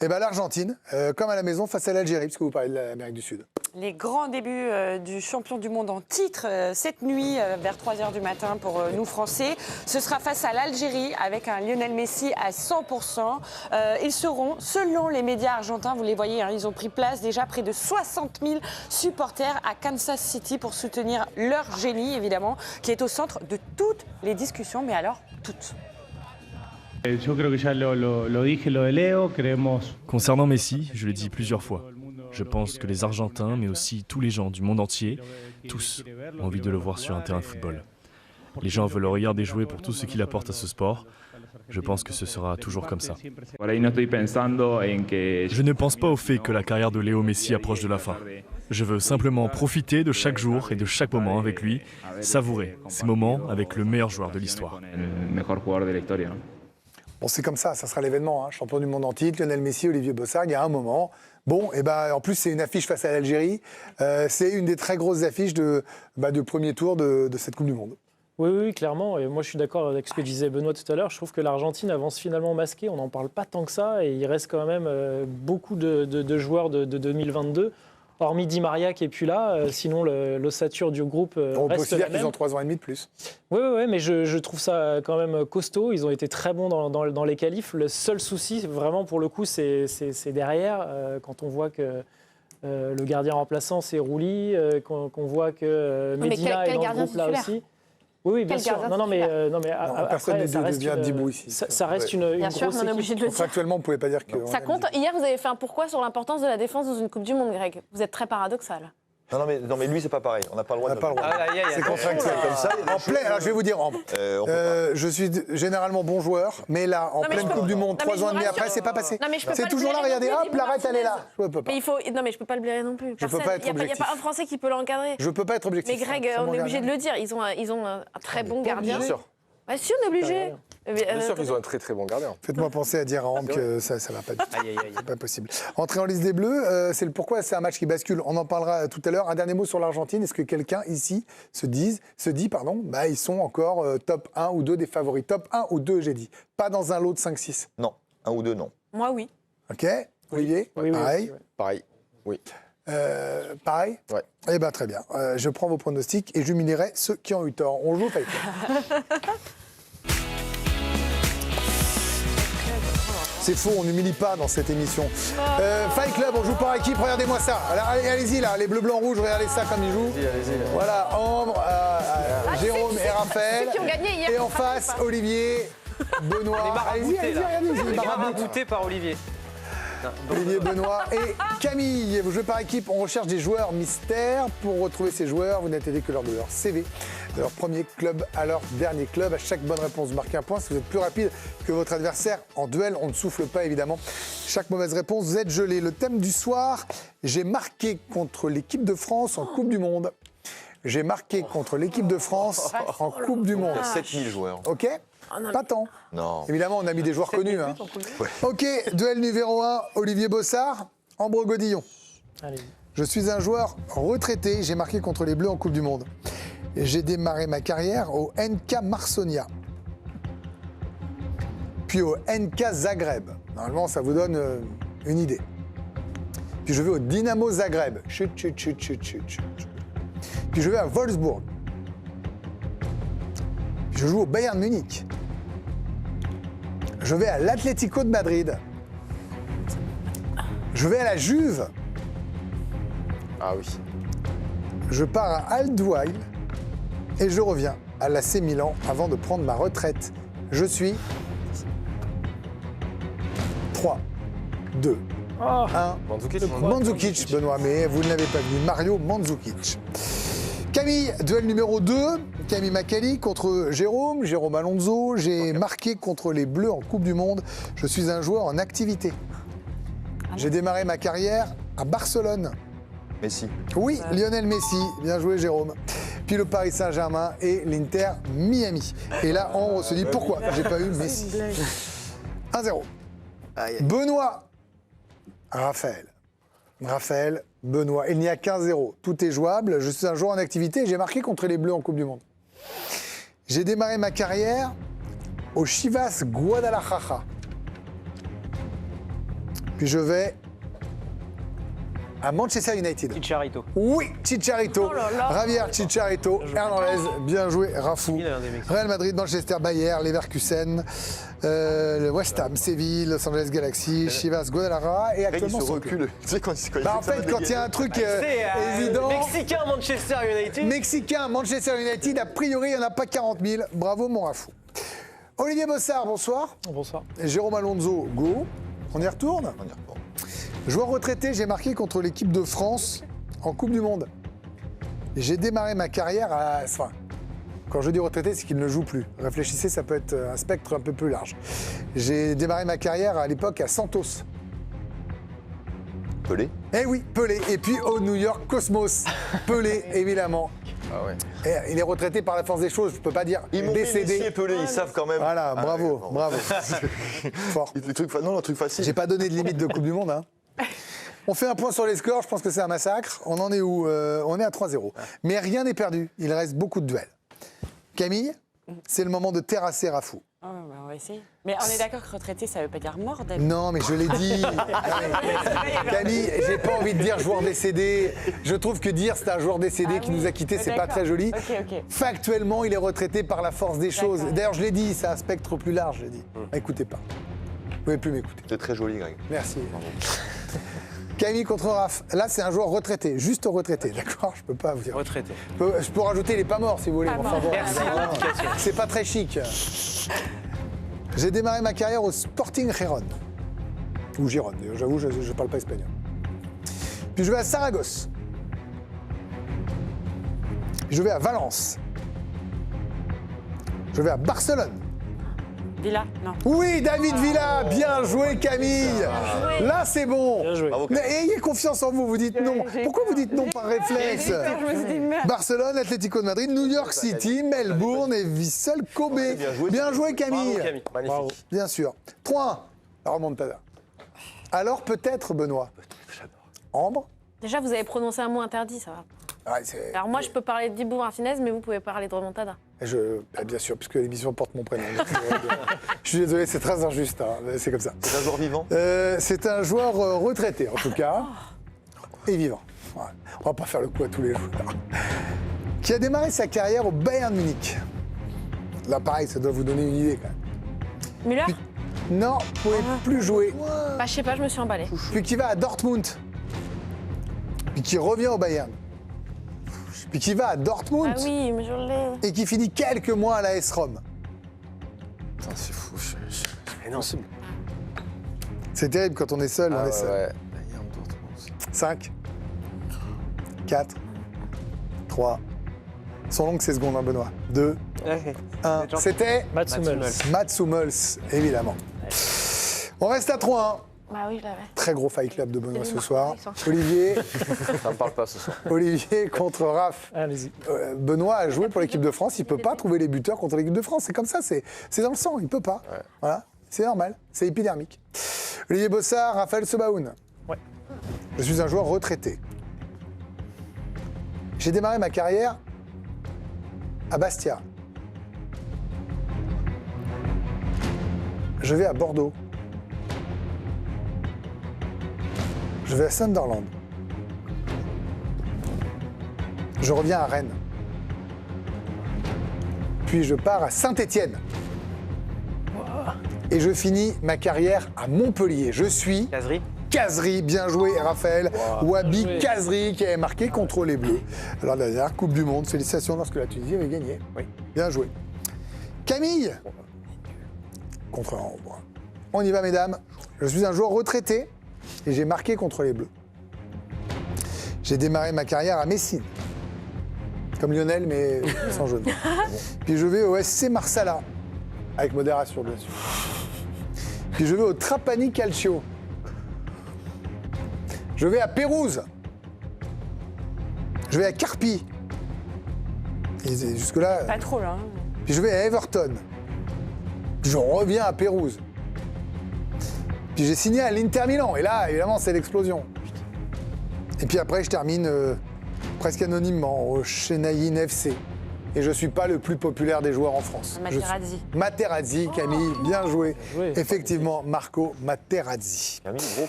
Eh ben l'Argentine, comme à la maison, face à l'Algérie, puisque vous parlez de l'Amérique du Sud. Les grands débuts du champion du monde en titre cette nuit vers 3h du matin pour nous Français. Ce sera face à l'Algérie avec un Lionel Messi à 100%. Ils seront, selon les médias argentins, vous les voyez, hein, ils ont pris place déjà près de 60 000 supporters à Kansas City pour soutenir leur génie, évidemment, qui est au centre de toutes les discussions, mais alors toutes. Concernant Messi, je l'ai dit plusieurs fois. Je pense que les Argentins, mais aussi tous les gens du monde entier, tous, ont envie de le voir sur un terrain de football. Les gens veulent le regarder jouer pour tout ce qu'il apporte à ce sport. Je pense que ce sera toujours comme ça. Je ne pense pas au fait que la carrière de Léo Messi approche de la fin. Je veux simplement profiter de chaque jour et de chaque moment avec lui, savourer ces moments avec le meilleur joueur de l'histoire. Bon, c'est comme ça sera l'événement, hein. Champion du monde en titre, Lionel Messi, Olivier Bossard, il y a un moment. Bon, et ben en plus c'est une affiche face à l'Algérie. C'est une des très grosses affiches de premier tour de cette Coupe du Monde. Oui, clairement. Et moi, je suis d'accord avec ce que disait Benoît tout à l'heure. Je trouve que l'Argentine avance finalement masquée. On n'en parle pas tant que ça. Et il reste quand même beaucoup de joueurs de 2022. Hormis Di Maria qui n'est plus là, sinon l'ossature du groupe reste la même. On peut aussi dire qu'ils ont 3 ans et demi de plus. Oui, mais je trouve ça quand même costaud. Ils ont été très bons dans les qualifs. Le seul souci, vraiment, pour le coup, c'est derrière. Quand on voit que le gardien remplaçant, c'est Rouli, qu'on voit que Medina est dans le groupe là aussi. Oui, bien sûr. Non, mais personne ne devient Dibou ici. Ça reste une grosse équipe. Factuellement, on ne pouvait pas dire que... Ça compte. Hier, vous avez fait un pourquoi sur l'importance de la défense dans une Coupe du Monde, Greg. Vous êtes très paradoxal. Non, mais lui, c'est pas pareil. On n'a pas le droit de... C'est contractuel comme ça. En plein, alors je vais vous dire, je suis généralement bon joueur, mais là, en pleine Coupe du Monde, 3 ans et demi après, c'est pas passé. C'est toujours là, regardez, hop, l'arrête, elle est là. Je peux pas. Mais non, mais je peux pas le blairer non plus. Je peux pas être objectif. Il n'y a pas un Français qui peut l'encadrer. Je peux pas être objectif. Mais Greg, on est obligé de le dire. Ils ont un très bon gardien. Bien sûr. Bah, si, on est obligé. Bien sûr qu'ils ont un très très bon gardien. Faites-moi penser à dire à Rome que ça va pas du tout. C'est pas possible. Entrée en liste des Bleus, c'est le pourquoi c'est un match qui bascule. On en parlera tout à l'heure. Un dernier mot sur l'Argentine. Est-ce que quelqu'un ici se dit, ils sont encore top 1 ou 2 des favoris. Top 1 ou 2, j'ai dit. Pas dans un lot de 5-6. Non, 1 ou 2, non. Moi, oui. Ok. Olivier, pareil. Pareil, oui. Pareil. Ouais. Eh bien, très bien. Je prends vos pronostics et j'humilierai ceux qui ont eu tort. On joue au Fight Club. C'est faux, on n'humilie pas dans cette émission. Fight Club, on joue par équipe, regardez-moi ça. Alors, allez-y là, les bleus, blancs, rouges, regardez ça comme ils jouent. Allez-y. Voilà, Ambre, Jérôme et Raphaël. Ceux qui ont gagné hier. Et en face, Olivier, Benoît. Allez-y, Marabouté par Olivier. Olivier, Benoît et Camille. Vous jouez par équipe, on recherche des joueurs mystères. Pour retrouver ces joueurs, vous n'êtes aidé que lors de leur CV, de leur premier club à leur dernier club. À chaque bonne réponse, vous marquez un point. Si vous êtes plus rapide que votre adversaire en duel, on ne souffle pas évidemment. Chaque mauvaise réponse, vous êtes gelé. Le thème du soir, j'ai marqué contre l'équipe de France en Coupe du Monde. J'ai marqué contre l'équipe de France en Coupe du Monde. 7000 joueurs. Ok ? Pas tant. Non. Évidemment, on a mis des joueurs connus. Hein. Ok, duel numéro 1, Olivier Bossard, Ambre Godillon. Allez. Je suis un joueur retraité, j'ai marqué contre les Bleus en Coupe du Monde. J'ai démarré ma carrière au NK Marsonia, puis au NK Zagreb. Normalement, ça vous donne une idée. Puis je vais au Dynamo Zagreb. Chut. Puis je vais à Wolfsburg. Puis je joue au Bayern Munich. Je vais à l'Atlético de Madrid. Je vais à la Juve. Ah oui. Je pars à Al-Douail et je reviens à l'AC Milan avant de prendre ma retraite. Je suis 3, 2, 1. Mandzukic, Benoît, mais vous ne l'avez pas vu. Mario Mandzukic. Camille, duel numéro 2. Camille Macali contre Jérôme Alonso. J'ai marqué contre les Bleus en Coupe du Monde. Je suis un joueur en activité. J'ai démarré ma carrière à Barcelone. Messi. Oui, Lionel Messi. Bien joué, Jérôme. Puis le Paris Saint-Germain et l'Inter Miami. Et là, on se dit pourquoi j'ai pas eu Messi. 1-0. Benoît. Raphaël, Benoît. Il n'y a qu'un 0. Tout est jouable. Je suis un joueur en activité et j'ai marqué contre les Bleus en Coupe du Monde. J'ai démarré ma carrière au Chivas Guadalajara. Puis je vais à Manchester United. Chicharito. Oui, Chicharito. Oh là là. Javier Chicharito. Hernandez, bien joué. Rafou. Il a un des mecs. Real Madrid, Manchester, Bayer, Leverkusen, le West Ham, Séville, Los Angeles Galaxy, Chivas, Guadalajara et Greg, il actuellement se son recule. club. Tu sais, quand il Bah, en fait, quand il y a un truc évident, Mexicain, Manchester United. Mexicain, Manchester United, a priori, il n'y en a pas 40 000. Bravo, mon Rafou. Olivier Bossard, bonsoir. Bonsoir. Et Jérôme Alonso, go. On y retourne. On y retourne. Joueur retraité, j'ai marqué contre l'équipe de France en Coupe du Monde. Et j'ai démarré ma carrière à... Enfin, quand je dis retraité, c'est qu'il ne joue plus. Réfléchissez, ça peut être un spectre un peu plus large. J'ai démarré ma carrière à l'époque à Santos. Pelé. Eh oui, Pelé. Et puis au New York Cosmos. Pelé, évidemment. Ah ouais. Et il est retraité par la force des choses, je ne peux pas dire Ils m'ont mis Messi et décédé. Pelé, ils savent quand même. Voilà, Ah bravo, ouais, bon. bravo. Fort. Non, le truc facile. J'ai pas donné de limite de Coupe du Monde. Hein. On fait un point sur les scores, je pense que c'est un massacre. On en est où On est à 3-0. Mais rien n'est perdu, il reste beaucoup de duels. Camille, c'est le moment de terrasser Rafou. Oh, bah, on va essayer. Mais on est d'accord que retraité, ça veut pas dire mort, David. Non, mais je l'ai dit. Non, mais, Camille, j'ai pas envie de dire joueur décédé. Je trouve que dire c'est un joueur décédé qui nous a quittés, c'est pas D'accord. très joli. Ok. Factuellement, il est retraité par la force des choses. D'accord. D'ailleurs, je l'ai dit, c'est un spectre plus large, je l'ai dit. Écoutez pas. Vous pouvez plus m'écouter. C'est très joli, Greg. Merci. Camille contre Raph. Là, c'est un joueur retraité, juste retraité, d'accord? Je peux pas vous dire. Retraité. Je peux rajouter, il n'est pas mort si vous voulez. Pas Enfin, mort. bon, Merci de l'indication. c'est pas très chic. J'ai démarré ma carrière au Sporting Gijón. Ou Gérone, d'ailleurs, j'avoue, je ne parle pas espagnol. Puis je vais à Saragosse. Puis je vais à Valence. Je vais à Barcelone. Villa, non. Oui, David Villa, bien joué Camille. Là, c'est bon. Bien joué. Bravo. Mais ayez confiance en vous, vous dites non. Pourquoi vous dites non par réflexe? Je me suis dit, merde. Barcelone, Atlético de Madrid, New York City, Melbourne et Vissel Kobe. Bien joué Camille. Bravo, Camille. Magnifique. Bravo. Bien sûr. 3-1. La remontada. Alors peut-être Benoît. Ambre. Déjà, vous avez prononcé un mot interdit, ça va. Ouais, c'est- Alors moi, je peux parler de Dibou Martinez, mais vous pouvez parler de remontada. Bien sûr, puisque l'émission porte mon prénom. Je suis désolé, c'est très injuste, hein, mais c'est comme ça. C'est un joueur vivant. C'est un joueur retraité, en tout cas, et vivant. Ouais. On va pas faire le coup à tous les joueurs. Qui a démarré sa carrière au Bayern Munich. Là, pareil, ça doit vous donner une idée, quand même. Müller Non, vous pouvez plus jouer. Bah, je sais pas, je me suis emballée. Puis qui va à Dortmund. Puis qui revient au Bayern. Puis qui va à Dortmund. Ah oui, mais je l'ai. Et qui finit quelques mois à la AS Rome. Putain, c'est fou. Mais non. C'est terrible quand on est seul, on est seul. ouais. 5, 4, 3. Sont longues ces secondes, hein, Benoît. 2, 1. C'était Mats Hummels. Mats Hummels, évidemment. On reste à 3-1. Bah oui, je l'avais. Très gros fight club de Benoît C'est ce des soir. marques, Olivier, Ça me parle pas ce soir. Olivier contre Raph. Allez-y. Benoît a joué pour l'équipe de France, il ne peut pas trouver les buteurs contre l'équipe de France. C'est comme ça, c'est dans le sang, il ne peut pas. Voilà, c'est normal, c'est épidermique. Olivier Bossard, Raphaël Sebaoun. Ouais. Je suis un joueur retraité. J'ai démarré ma carrière à Bastia. Je vais à Bordeaux. Je vais à Sunderland. Je reviens à Rennes. Puis je pars à Saint-Étienne. Et je finis ma carrière à Montpellier. Je suis Caserie. Casery, bien joué Raphaël. Wabi Bien joué. Casery qui avait marqué contre les Bleus. Alors la dernière Coupe du Monde, félicitations lorsque la Tunisie avait gagné. Oui. Bien joué. Camille contre Ambre. On y va mesdames. Je suis un joueur retraité et j'ai marqué contre les Bleus. J'ai démarré ma carrière à Messine. Comme Lionel mais sans jaune. Puis je vais au SC Marsala. Avec modération bien sûr. Puis je vais au Trapani Calcio. Je vais à Pérouse. Je vais à Carpi. Et jusque-là. Pas trop, là. Hein. Puis je vais à Everton. Puis je reviens à Pérouse. Puis j'ai signé à l'Inter Milan. Et là, évidemment, c'est l'explosion. Et puis après, je termine presque anonymement au Chennai FC. Et je ne suis pas le plus populaire des joueurs en France. Materazzi. Materazzi, Camille, bien joué. joué. Effectivement, Marco Materazzi. Camille, gros